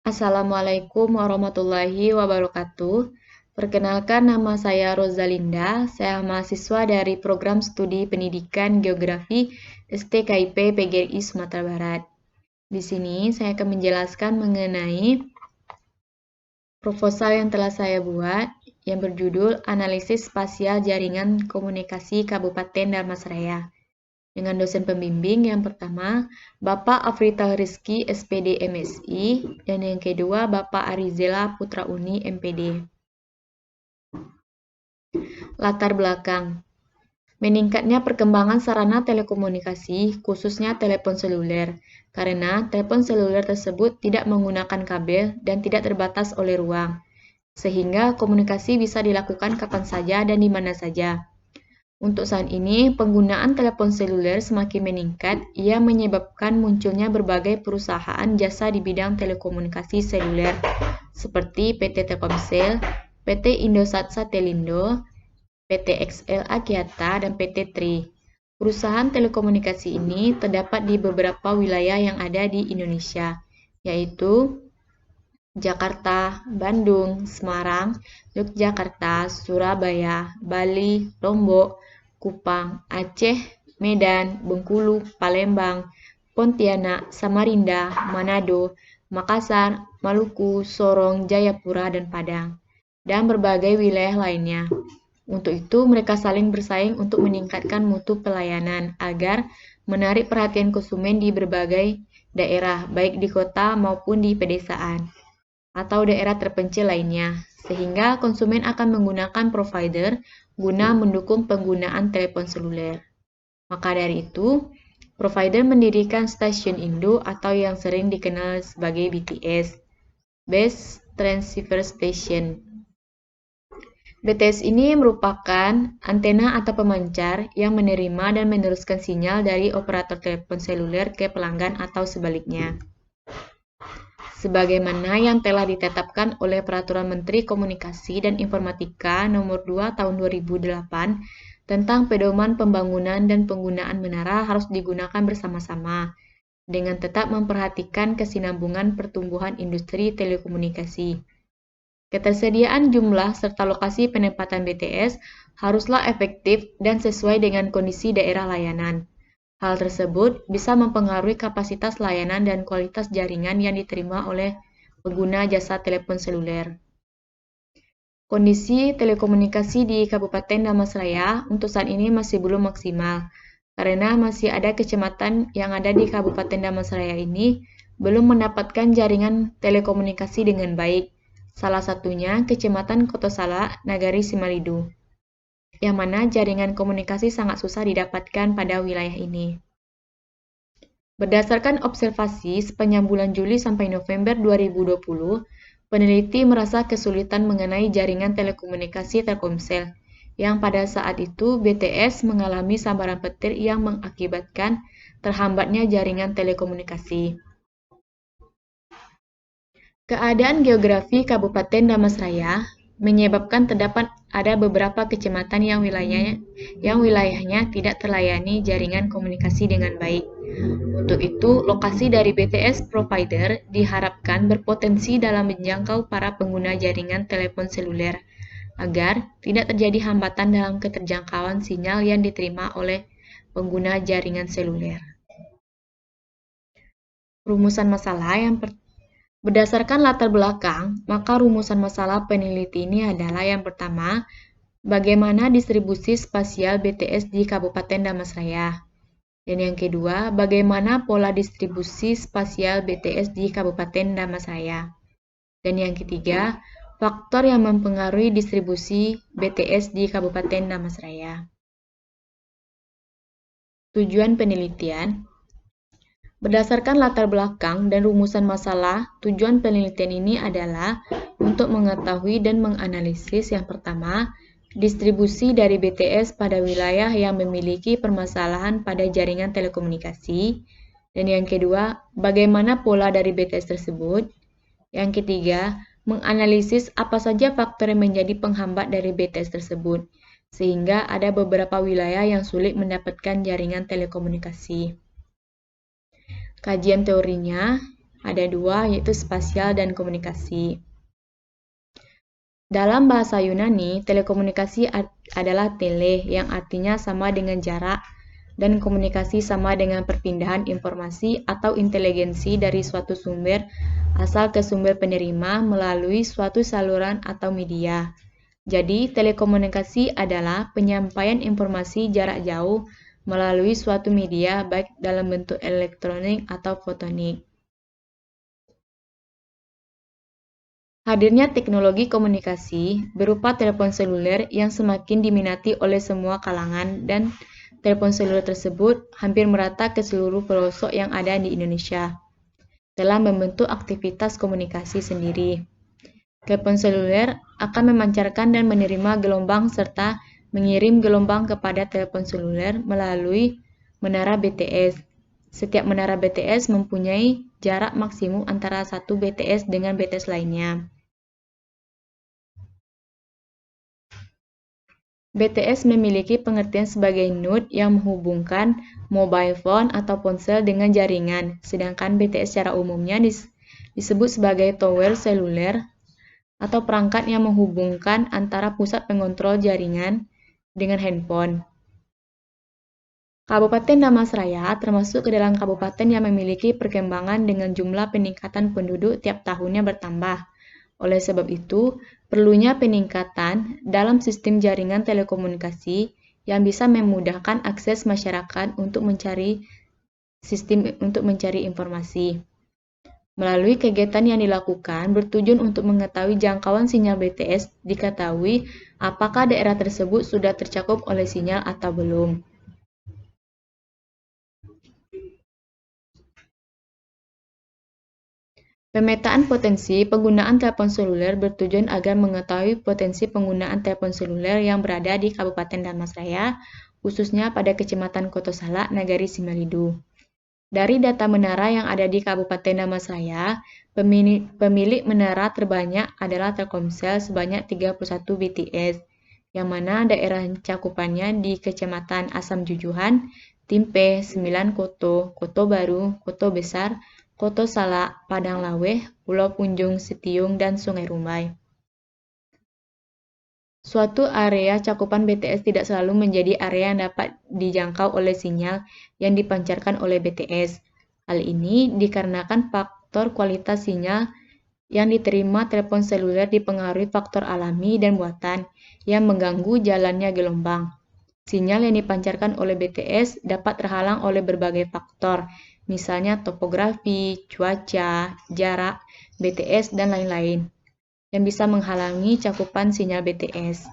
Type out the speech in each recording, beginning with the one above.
Assalamualaikum warahmatullahi wabarakatuh. Perkenalkan, nama saya Rosalinda. Saya mahasiswa dari Program Studi Pendidikan Geografi STKIP PGRI Sumatera Barat. Di sini saya akan menjelaskan mengenai proposal yang telah saya buat yang berjudul Analisis Spasial Jaringan Komunikasi Kabupaten Dharmasraya. Dengan dosen pembimbing yang pertama, Bapak Afrital Rizky, SPD MSI, dan yang kedua, Bapak Arizela Putra Uni, MPD. Latar belakang. Meningkatnya perkembangan sarana telekomunikasi, khususnya telepon seluler, karena telepon seluler tersebut tidak menggunakan kabel dan tidak terbatas oleh ruang, sehingga komunikasi bisa dilakukan kapan saja dan di mana saja. Untuk saat ini, penggunaan telepon seluler semakin meningkat. Ia menyebabkan munculnya berbagai perusahaan jasa di bidang telekomunikasi seluler, seperti PT Telkomsel, PT Indosat Satelindo, PT XL Axiata, dan PT Tri. Perusahaan telekomunikasi ini terdapat di beberapa wilayah yang ada di Indonesia, yaitu Jakarta, Bandung, Semarang, Yogyakarta, Surabaya, Bali, Lombok, Kupang, Aceh, Medan, Bengkulu, Palembang, Pontianak, Samarinda, Manado, Makassar, Maluku, Sorong, Jayapura, dan Padang, dan berbagai wilayah lainnya. Untuk itu, mereka saling bersaing untuk meningkatkan mutu pelayanan agar menarik perhatian konsumen di berbagai daerah, baik di kota maupun di pedesaan atau daerah terpencil lainnya, sehingga konsumen akan menggunakan provider guna mendukung penggunaan telepon seluler. Maka dari itu, provider mendirikan stasiun Indo atau yang sering dikenal sebagai BTS, Base Transceiver Station. BTS ini merupakan antena atau pemancar yang menerima dan meneruskan sinyal dari operator telepon seluler ke pelanggan atau sebaliknya, sebagaimana yang telah ditetapkan oleh Peraturan Menteri Komunikasi dan Informatika Nomor 2 Tahun 2008 tentang pedoman pembangunan dan penggunaan menara harus digunakan bersama-sama, dengan tetap memperhatikan kesinambungan pertumbuhan industri telekomunikasi. Ketersediaan jumlah serta lokasi penempatan BTS haruslah efektif dan sesuai dengan kondisi daerah layanan. Hal tersebut bisa mempengaruhi kapasitas layanan dan kualitas jaringan yang diterima oleh pengguna jasa telepon seluler. Kondisi telekomunikasi di Kabupaten Dharmasraya untuk saat ini masih belum maksimal, karena masih ada kecamatan yang ada di Kabupaten Dharmasraya ini belum mendapatkan jaringan telekomunikasi dengan baik. Salah satunya Kecamatan Kotosala, Nagari Simalidu, yang mana jaringan komunikasi sangat susah didapatkan pada wilayah ini. Berdasarkan observasi sepanjang bulan Juli sampai November 2020, peneliti merasa kesulitan mengenai jaringan telekomunikasi Telkomsel, yang pada saat itu BTS mengalami sambaran petir yang mengakibatkan terhambatnya jaringan telekomunikasi. Keadaan geografi Kabupaten Dharmasraya menyebabkan terdapat ada beberapa kecamatan yang wilayahnya tidak terlayani jaringan komunikasi dengan baik. Untuk itu, lokasi dari BTS provider diharapkan berpotensi dalam menjangkau para pengguna jaringan telepon seluler, agar tidak terjadi hambatan dalam keterjangkauan sinyal yang diterima oleh pengguna jaringan seluler. Rumusan masalah berdasarkan latar belakang, maka rumusan masalah peneliti ini adalah yang pertama, bagaimana distribusi spasial BTS di Kabupaten Dharmasraya. Dan yang kedua, bagaimana pola distribusi spasial BTS di Kabupaten Dharmasraya. Dan yang ketiga, faktor yang mempengaruhi distribusi BTS di Kabupaten Dharmasraya. Tujuan penelitian. Berdasarkan latar belakang dan rumusan masalah, tujuan penelitian ini adalah untuk mengetahui dan menganalisis yang pertama, distribusi dari BTS pada wilayah yang memiliki permasalahan pada jaringan telekomunikasi, dan yang kedua, bagaimana pola dari BTS tersebut. Yang ketiga, menganalisis apa saja faktor yang menjadi penghambat dari BTS tersebut, sehingga ada beberapa wilayah yang sulit mendapatkan jaringan telekomunikasi. Kajian teorinya, Ada dua, yaitu spasial dan komunikasi. Dalam bahasa Yunani, telekomunikasi adalah tele, yang artinya sama dengan jarak, dan komunikasi sama dengan perpindahan informasi atau inteligensi dari suatu sumber asal ke sumber penerima melalui suatu saluran atau media. Jadi, telekomunikasi adalah penyampaian informasi jarak jauh melalui suatu media, baik dalam bentuk elektronik atau fotonik. Hadirnya teknologi komunikasi berupa telepon seluler yang semakin diminati oleh semua kalangan, dan telepon seluler tersebut hampir merata ke seluruh pelosok yang ada di Indonesia, telah membentuk aktivitas komunikasi sendiri. Telepon seluler akan memancarkan dan menerima gelombang serta mengirim gelombang kepada telepon seluler melalui menara BTS. Setiap menara BTS mempunyai jarak maksimum antara satu BTS dengan BTS lainnya. BTS memiliki pengertian sebagai node yang menghubungkan mobile phone atau ponsel dengan jaringan, sedangkan BTS secara umumnya disebut sebagai tower seluler atau perangkat yang menghubungkan antara pusat pengontrol jaringan dengan handphone. Kabupaten Damastraya termasuk ke dalam kabupaten yang memiliki perkembangan dengan jumlah peningkatan penduduk tiap tahunnya bertambah. Oleh sebab itu, perlunya peningkatan dalam sistem jaringan telekomunikasi yang bisa memudahkan akses masyarakat untuk mencari informasi. Melalui kegiatan yang dilakukan bertujuan untuk mengetahui jangkauan sinyal BTS, diketahui apakah daerah tersebut sudah tercakup oleh sinyal atau belum. Pemetaan potensi penggunaan telepon seluler bertujuan agar mengetahui potensi penggunaan telepon seluler yang berada di Kabupaten Damastraya, khususnya pada Kecamatan Kotosala, Nagari Simalidu. Dari data menara yang ada di Kabupaten Damastraya, pemilik menara terbanyak adalah Telkomsel sebanyak 31 BTS, yang mana daerah cakupannya di Kecamatan Asam Jujuhan, Timpe, 9 Koto, Koto Baru, Koto Besar, Koto Salak, Padang Laweh, Pulau Punjung, Sitiung, dan Sungai Rumbai. Suatu area cakupan BTS tidak selalu menjadi area yang dapat dijangkau oleh sinyal yang dipancarkan oleh BTS. Hal ini dikarenakan faktor kualitas sinyal yang diterima telepon seluler dipengaruhi faktor alami dan buatan yang mengganggu jalannya gelombang. Sinyal yang dipancarkan oleh BTS dapat terhalang oleh berbagai faktor, misalnya topografi, cuaca, jarak, BTS, dan lain-lain, yang bisa menghalangi cakupan sinyal BTS.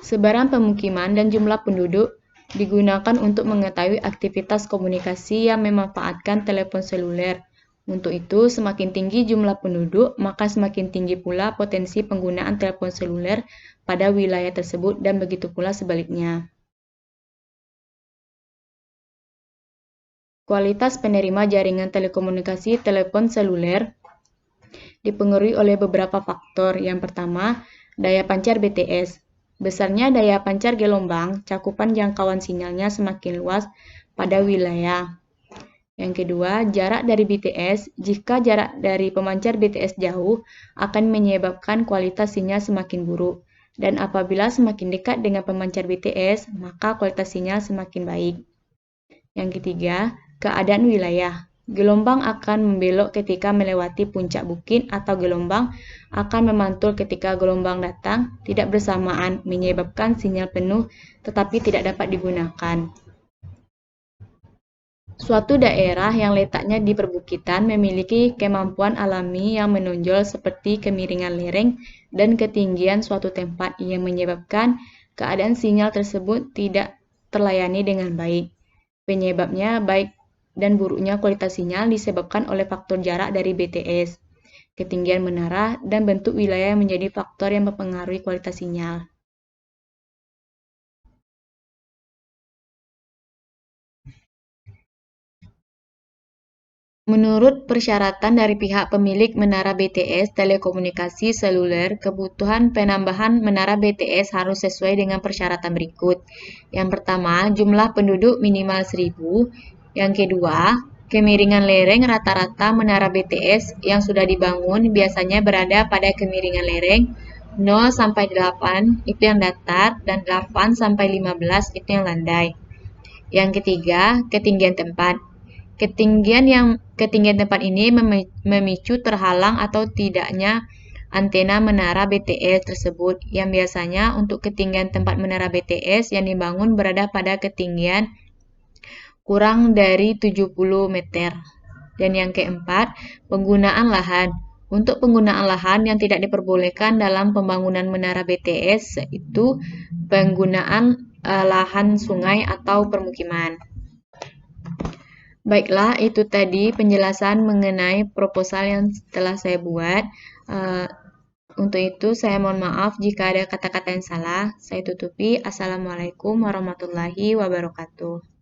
Sebaran pemukiman dan jumlah penduduk digunakan untuk mengetahui aktivitas komunikasi yang memanfaatkan telepon seluler. Untuk itu, semakin tinggi jumlah penduduk, maka semakin tinggi pula potensi penggunaan telepon seluler pada wilayah tersebut, dan begitu pula sebaliknya. Kualitas penerima jaringan telekomunikasi telepon seluler dipengaruhi oleh beberapa faktor. Yang pertama, daya pancar BTS. Besarnya daya pancar gelombang, cakupan jangkauan sinyalnya semakin luas pada wilayah. Yang kedua, jarak dari BTS. Jika jarak dari pemancar BTS jauh, akan menyebabkan kualitas sinyal semakin buruk. Dan apabila semakin dekat dengan pemancar BTS, maka kualitas sinyal semakin baik. Yang ketiga, keadaan wilayah. Gelombang akan membelok ketika melewati puncak bukit, atau gelombang akan memantul ketika gelombang datang tidak bersamaan, menyebabkan sinyal penuh tetapi tidak dapat digunakan. Suatu daerah yang letaknya di perbukitan memiliki kemampuan alami yang menonjol seperti kemiringan lereng dan ketinggian suatu tempat yang menyebabkan keadaan sinyal tersebut tidak terlayani dengan baik. Penyebabnya baik dan buruknya kualitas sinyal disebabkan oleh faktor jarak dari BTS, ketinggian menara, dan bentuk wilayah yang menjadi faktor yang mempengaruhi kualitas sinyal. Menurut persyaratan dari pihak pemilik menara BTS telekomunikasi seluler, kebutuhan penambahan menara BTS harus sesuai dengan persyaratan berikut. Yang pertama, jumlah penduduk minimal 1000. Yang kedua, kemiringan lereng rata-rata menara BTS yang sudah dibangun biasanya berada pada kemiringan lereng 0 sampai 8 itu yang datar dan 8 sampai 15 itu yang landai. Yang ketiga, ketinggian tempat. Ketinggian tempat ini memicu terhalang atau tidaknya antena menara BTS tersebut yang biasanya untuk ketinggian tempat menara BTS yang dibangun berada pada ketinggian kurang dari 70 meter. Dan yang keempat, penggunaan lahan. Untuk penggunaan lahan yang tidak diperbolehkan dalam pembangunan menara BTS itu penggunaan lahan sungai atau permukiman. Baiklah, itu tadi penjelasan mengenai proposal yang telah saya buat. Untuk itu, saya mohon maaf jika ada kata-kata yang salah. Saya tutupi. Assalamualaikum warahmatullahi wabarakatuh.